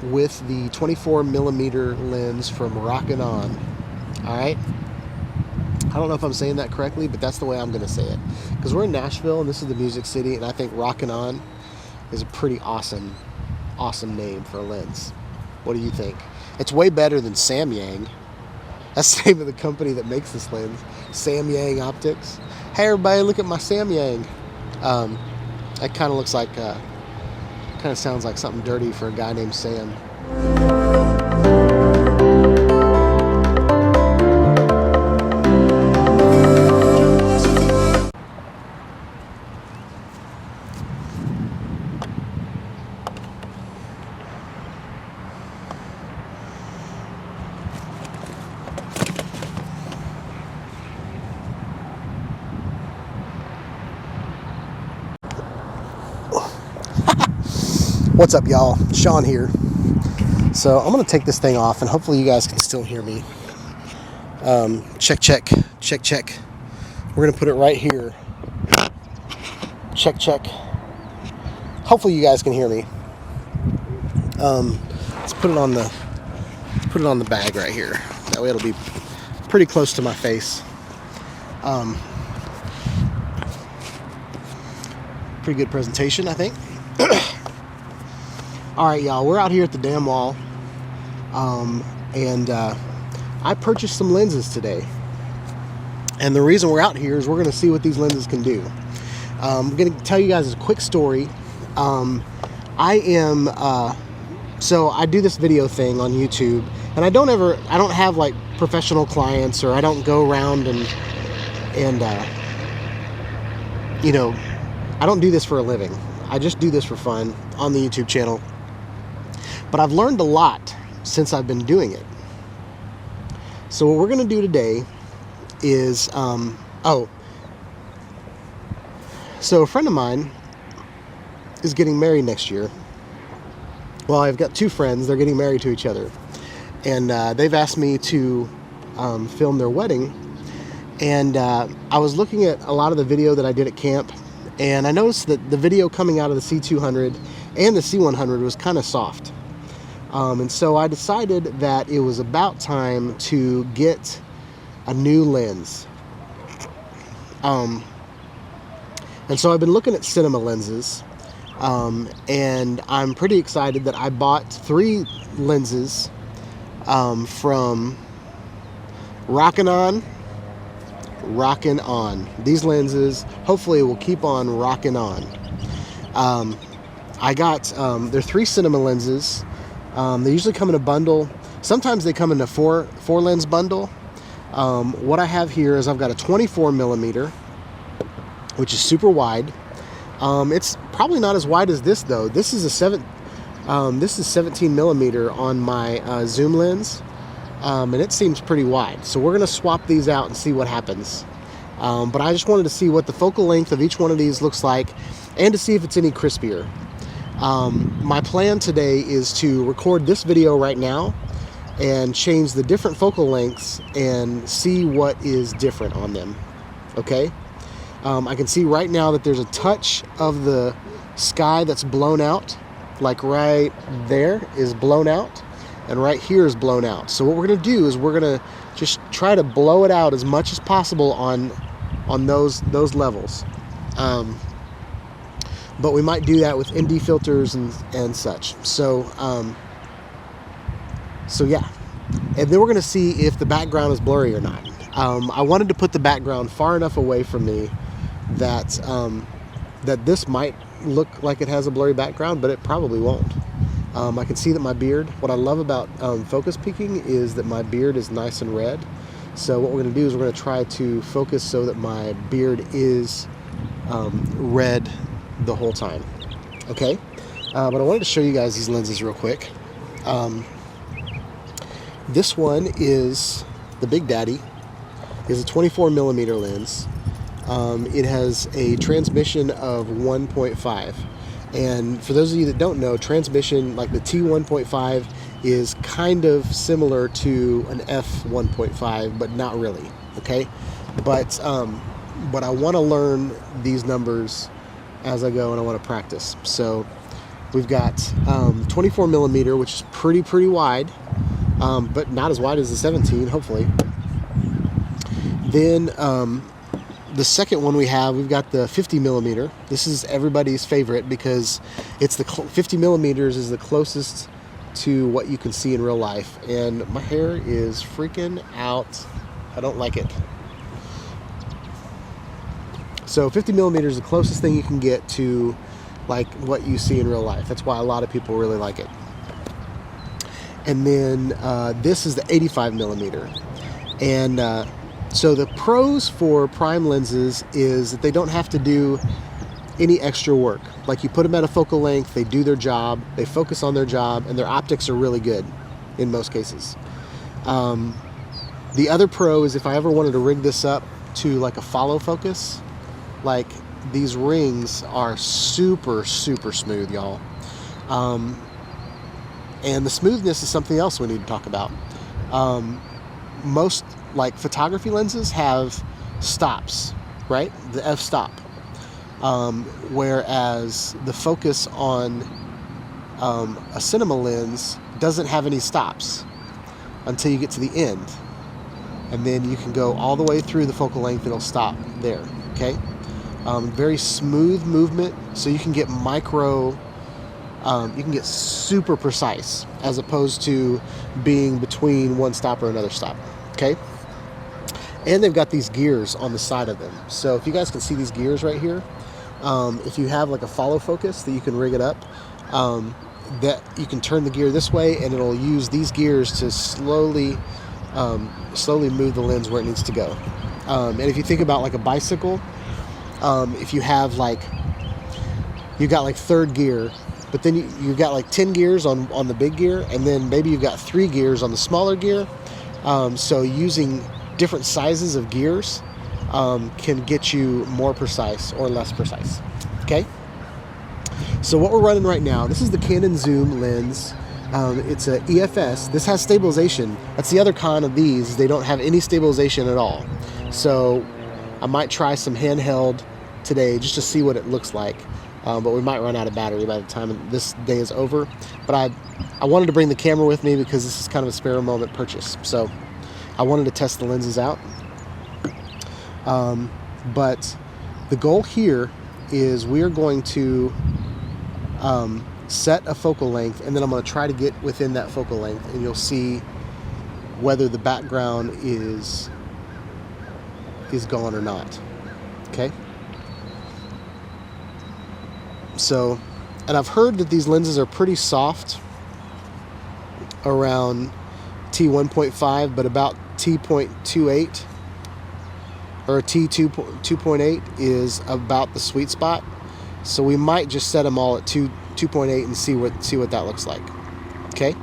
with the 24mm lens from Rokinon. Alright? I don't know if I'm saying that correctly, but that's the way I'm going to say it. Because we're in Nashville, and this is the Music City, and I think Rokinon is a pretty awesome name for a lens. What do you think? It's way better than Samyang. That's the name of the company that makes this lens. Samyang Optics. Hey everybody, look at my Samyang. That kind of looks like, kind of sounds like something dirty for a guy named Sam. What's up, y'all? Sean here. So I'm gonna take this thing off, and hopefully you guys can still hear me. Check. We're gonna put it right here. Check. Hopefully you guys can hear me. Let's put it on the bag right here. That way it'll be pretty close to my face. Pretty good presentation, I think. Alright, y'all, we're out here at the dam wall, and I purchased some lenses today. And the reason we're out here is we're going to see what these lenses can do. I'm going to tell you guys a quick story. So I do this video thing on YouTube, and I don't have like professional clients, or I don't go around and you know, I don't do this for a living. I just do this for fun on the YouTube channel. But I've learned a lot since I've been doing it. So what we're going to do today is, so a friend of mine is getting married next year. Well, I've got two friends. They're getting married to each other. And they've asked me to film their wedding. And I was looking at a lot of the video that I did at camp, and I noticed that the video coming out of the C200 and the C100 was kind of soft. And so I decided that it was about time to get a new lens. And so I've been looking at cinema lenses, and I'm pretty excited that I bought 3 lenses from Rokinon. These lenses, hopefully, will keep on rocking on. I got, they're 3 cinema lenses. They usually come in a bundle. Sometimes they come in a four lens bundle. What I have here is I've got a 24mm, which is super wide. It's probably not as wide as this though. This is 17mm on my zoom lens, and it seems pretty wide. So we're gonna swap these out and see what happens. But I just wanted to see what the focal length of each one of these looks like, and to see if it's any crispier. My plan today is to record this video right now and change the different focal lengths and see what is different on them. Okay? I can see right now that there's a touch of the sky that's blown out, like right there is blown out, and right here is blown out. So what we're going to do is we're going to just try to blow it out as much as possible on those levels. But we might do that with ND filters and such. So yeah. And then we're going to see if the background is blurry or not. I wanted to put the background far enough away from me that that this might look like it has a blurry background, but it probably won't. I can see that my beard, what I love about focus peaking is that my beard is nice and red. So what we're going to do is we're going to try to focus so that my beard is red the whole time. Okay? But I wanted to show you guys these lenses real quick. This one is the Big Daddy. Is a 24mm lens. It has a transmission of 1.5. And for those of you that don't know, transmission, like the T1.5, is kind of similar to an F1.5, but not really. Okay? But I want to learn these numbers as I go, and I want to practice. So We've got 24 millimeter, which is pretty wide, but not as wide as the 17, hopefully. Then the second one we've got the 50 millimeter. This is everybody's favorite because it's 50 millimeters is the closest to what you can see in real life. And my hair is freaking out. I don't like it. So 50 millimeters is the closest thing you can get to like what you see in real life. That's why a lot of people really like it. And then this is the 85 millimeter. And so the pros for prime lenses is that they don't have to do any extra work. Like you put them at a focal length, they do their job, they focus on their job, and their optics are really good in most cases. The other pro is if I ever wanted to rig this up to like a follow focus, like these rings are super smooth, y'all. And the smoothness is something else we need to talk about. Most like photography lenses have stops, right? The f-stop. Whereas the focus on a cinema lens doesn't have any stops until you get to the end. And then you can go all the way through the focal length, it'll stop there, okay? Very smooth movement, so you can get you can get super precise as opposed to being between one stop or another stop, okay? And they've got these gears on the side of them. So if you guys can see these gears right here, if you have like a follow focus that you can rig it up, that you can turn the gear this way and it'll use these gears to slowly move the lens where it needs to go. And if you think about like a bicycle, if you have like, you got like third gear, but then you've got like 10 gears on the big gear, and then maybe you've got 3 gears on the smaller gear. So using different sizes of gears can get you more precise or less precise, okay? So what we're running right now, this is the Canon zoom lens. It's a EFS. This has stabilization. That's the other con of these, they don't have any stabilization at all. So I might try some handheld today just to see what it looks like. But we might run out of battery by the time this day is over. But I wanted to bring the camera with me because this is kind of a spare moment purchase. So I wanted to test the lenses out. But the goal here is we are going to set a focal length, and then I'm going to try to get within that focal length, and you'll see whether the background is gone or not. Okay? So, and I've heard that these lenses are pretty soft around T1.5, but about T.28 or T2.8 is about the sweet spot. So we might just set them all at 2.8 and see what that looks like. Okay.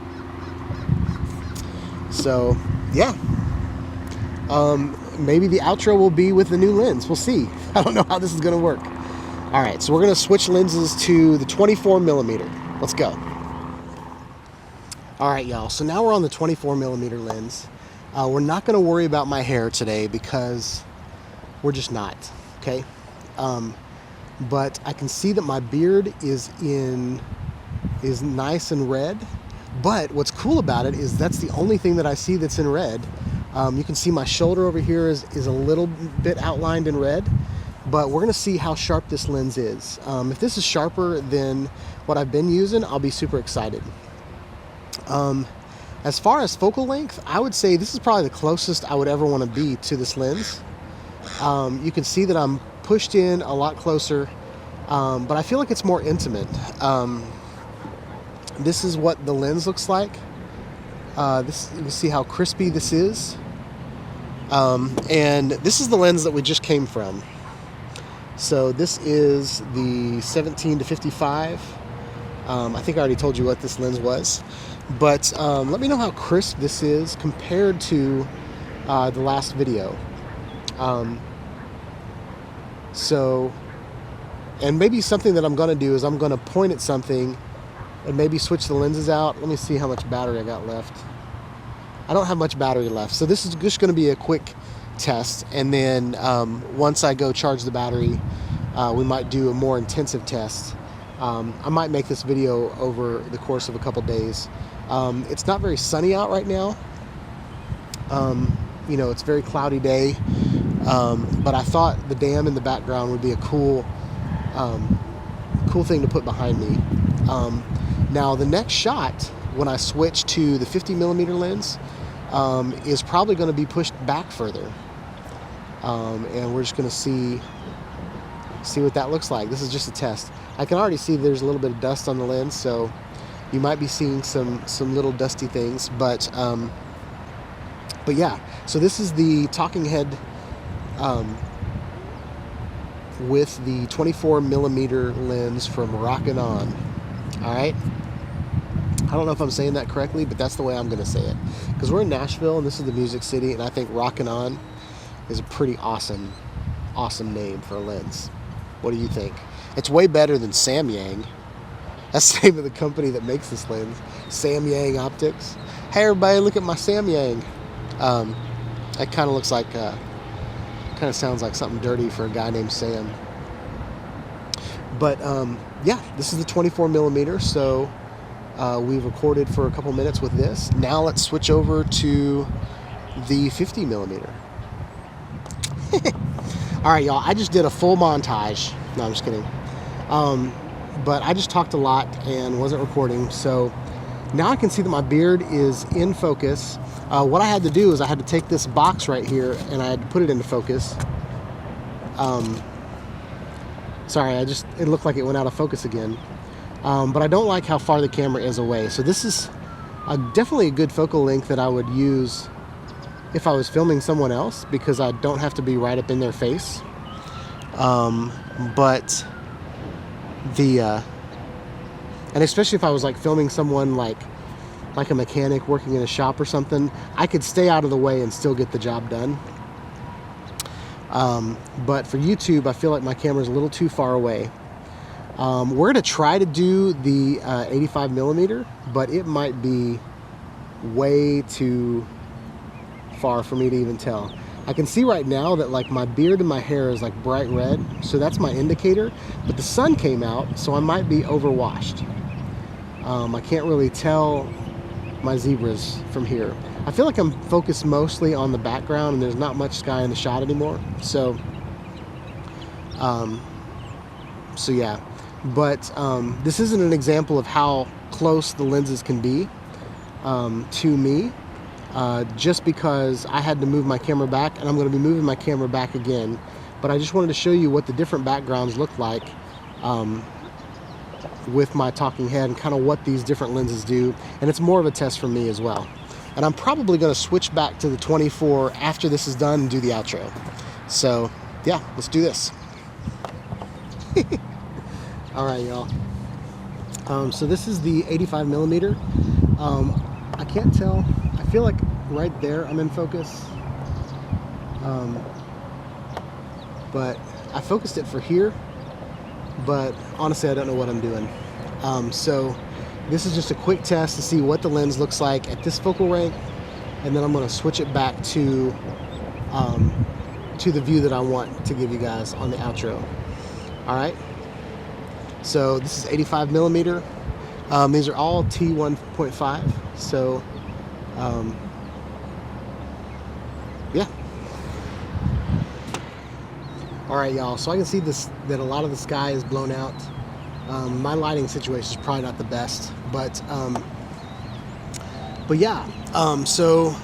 So yeah, maybe the outro will be with the new lens. We'll see. I don't know how this is going to work. All right, so we're going to switch lenses to the 24 millimeter. Let's go. All right, y'all. So now we're on the 24 millimeter lens. We're not going to worry about my hair today because we're just not. Okay. But I can see that my beard is nice and red. But what's cool about it is that's the only thing that I see that's in red. You can see my shoulder over here is a little bit outlined in red. But we're going to see how sharp this lens is. If this is sharper than what I've been using, I'll be super excited. As far as focal length, I would say this is probably the closest I would ever want to be to this lens. You can see that I'm pushed in a lot closer, but I feel like it's more intimate. This is what the lens looks like. You can see how crispy this is. And this is the lens that we just came from. So this is the 17 to 55. I think I already told you what this lens was. But let me know how crisp this is compared to the last video. And maybe something that I'm going to do is I'm going to point at something and maybe switch the lenses out. Let me see how much battery I got left. I don't have much battery left. So this is just going to be a quick test. And then once I go charge the battery, we might do a more intensive test I might make this video over the course of a couple days. It's not very sunny out right now. You know, it's a very cloudy day, but I thought the dam in the background would be a cool thing to put behind me. Now the next shot, when I switch to the 50mm lens, is probably going to be pushed back further, and we're just going to see what that looks like. This is just a test. I can already see there's a little bit of dust on the lens, so you might be seeing some little dusty things, but yeah. So this is the talking head with the 24mm lens from Rokinon. All right. I don't know if I'm saying that correctly, but that's the way I'm going to say it, because we're in Nashville and this is the Music City, and I think Rokinon is a pretty awesome name for a lens. What do you think? It's way better than Samyang. That's the name of the company that makes this lens, Samyang Optics. Hey everybody, look at my Samyang. That kind of looks like, kind of sounds like something dirty for a guy named Sam. But yeah, this is the 24mm, so we've recorded for a couple minutes with this. Now let's switch over to the 50mm. All right, y'all, I just did a full montage. No, I'm just kidding. But I just talked a lot and wasn't recording, so now I can see that my beard is in focus. What I had to do is I had to take this box right here and I had to put it into focus. Sorry, it looked like it went out of focus again. But I don't like how far the camera is away. So this is definitely a good focal length that I would use if I was filming someone else, because I don't have to be right up in their face. But and especially if I was like filming someone like a mechanic working in a shop or something, I could stay out of the way and still get the job done. But for YouTube, I feel like my camera's a little too far away. We're going to try to do the 85mm, but it might be way too far for me to even tell. I can see right now that like my beard and my hair is like bright red, so that's my indicator, but the sun came out, so I might be overwashed. I can't really tell my zebras from here. I feel like I'm focused mostly on the background and there's not much sky in the shot anymore, so yeah. But this isn't an example of how close the lenses can be to me, just because I had to move my camera back, and I'm going to be moving my camera back again. But I just wanted to show you what the different backgrounds look like with my talking head, and kind of what these different lenses do. And it's more of a test for me as well. And I'm probably going to switch back to the 24 after this is done and do the outro. So yeah, let's do this. All right, y'all. So this is the 85mm. I can't tell. I feel like right there I'm in focus. But I focused it for here. But honestly, I don't know what I'm doing. So this is just a quick test to see what the lens looks like at this focal length, and then I'm going to switch it back to the view that I want to give you guys on the outro. All right. So this is 85mm. These are all T1.5. So yeah. All right, y'all. So I can see that a lot of the sky is blown out. My lighting situation is probably not the best, but yeah. So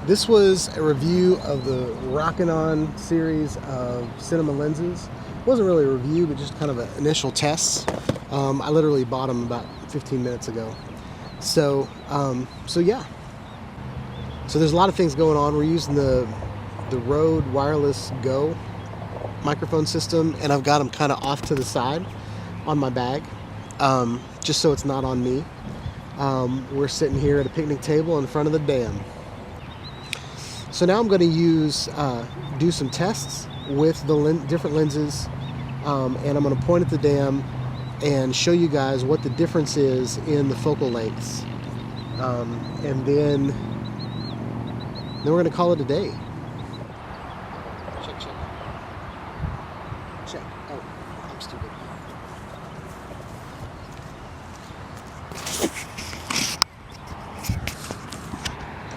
this was a review of the Rokinon series of cinema lenses. It wasn't really a review, but just kind of an initial test. I literally bought them about 15 minutes ago. So yeah. So there's a lot of things going on. We're using the Rode Wireless Go microphone system, and I've got them kind of off to the side on my bag, just so it's not on me. We're sitting here at a picnic table in front of the dam. So now I'm going to do some tests with the different lenses, and I'm going to point at the dam and show you guys what the difference is in the focal lengths, and then we're going to call it a day. Check. Oh, I'm stupid.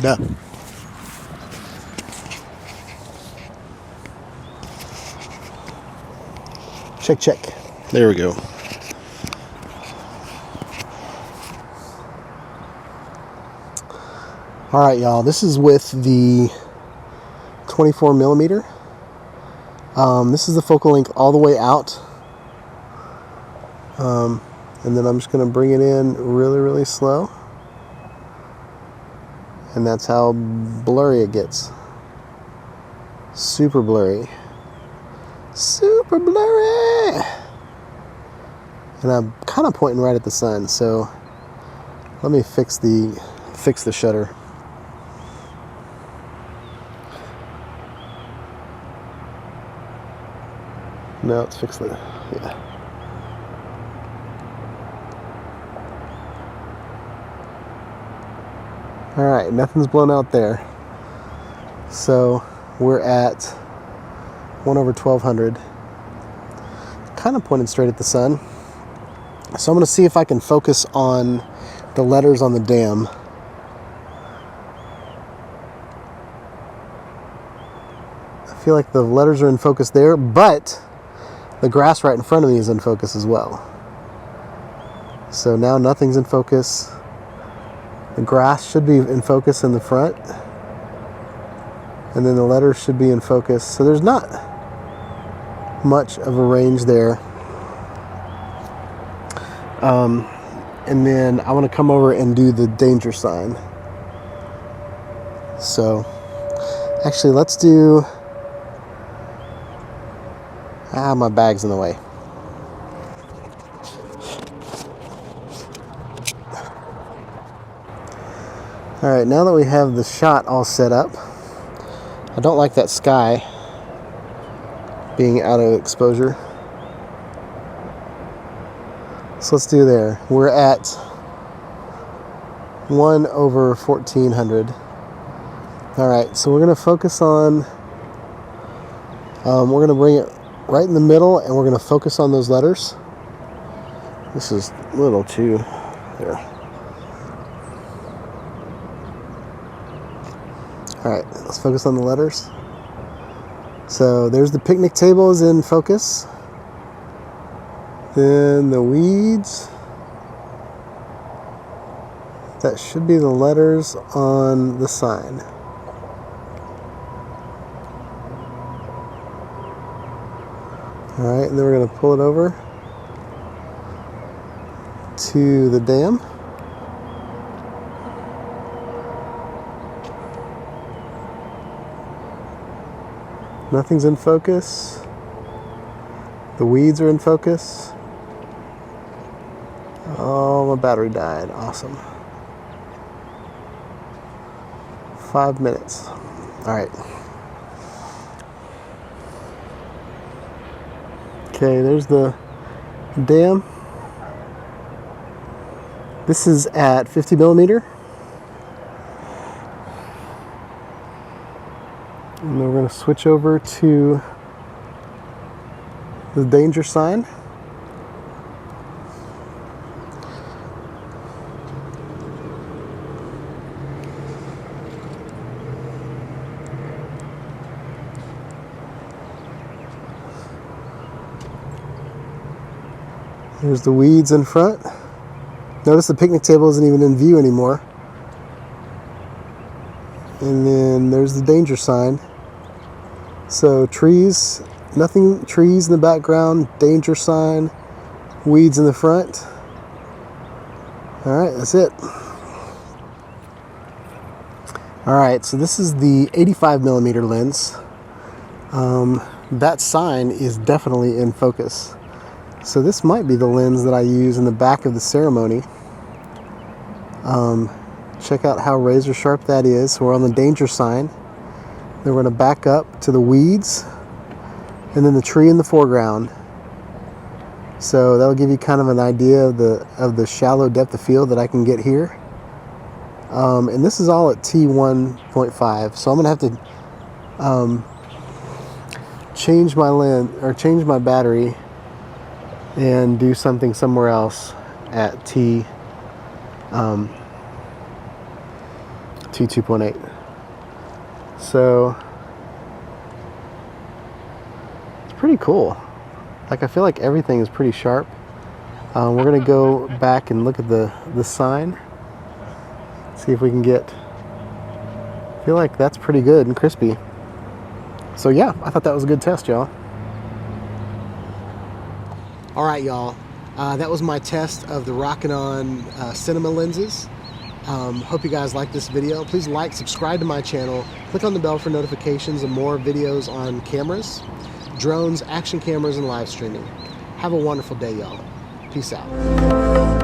Duh. Check, check. There we go. All right, y'all. This is with the 24 millimeter. This is the focal length all the way out. And then I'm just going to bring it in really, really slow. And that's how blurry it gets. Super blurry. Super blurry! And I'm kind of pointing right at the sun, so let me fix the shutter. No, let's fix the, yeah. All right, nothing's blown out there. So we're at 1/1200. Kind of pointed straight at the sun. So I'm going to see if I can focus on the letters on the dam. I feel like the letters are in focus there, but the grass right in front of me is in focus as well. So now nothing's in focus. The grass should be in focus in the front. And then the letters should be in focus. So there's not much of a range there. And then I want to come over and do the danger sign. So actually let's do, my bag's in the way. All right, now that we have the shot all set up, I don't like that sky being out of exposure. So let's do there. We're at 1/1400. All right, so we're gonna focus on, we're gonna bring it right in the middle and we're gonna focus on those letters. This is a little too, there. All right, let's focus on the letters. So there's the picnic table is in focus. Then the weeds. That should be the letters on the sign. All right, and then we're going to pull it over to the dam. Nothing's in focus. The weeds are in focus. Oh, my battery died. Awesome. 5 minutes. All right. Okay, there's the dam. This is at 50 millimeter. And then we're going to switch over to the danger sign. There's the weeds in front. Notice the picnic table isn't even in view anymore. And then there's the danger sign. So trees, nothing, trees in the background, danger sign, weeds in the front. All right, that's it. All right, so this is the 85 millimeter lens. That sign is definitely in focus. So this might be the lens that I use in the back of the ceremony. Check out how razor sharp that is. So we're on the danger sign. Then we're going to back up to the weeds and then the tree in the foreground. So that'll give you kind of an idea of the shallow depth of field that I can get here. And this is all at T1.5. So I'm going to have to change my lens or change my battery and do something somewhere else at T2.5. 2.8. So it's pretty cool. Like, I feel like everything is pretty sharp. We're gonna go back and look at the sign, see if we can get, I feel like that's pretty good and crispy. So yeah, I thought that was a good test, y'all. All right, y'all. That was my test of the Rokinon cinema lenses. Hope you guys liked this video. Please like, subscribe to my channel, click on the bell for notifications and more videos on cameras, drones, action cameras, and live streaming. Have a wonderful day, y'all. Peace out.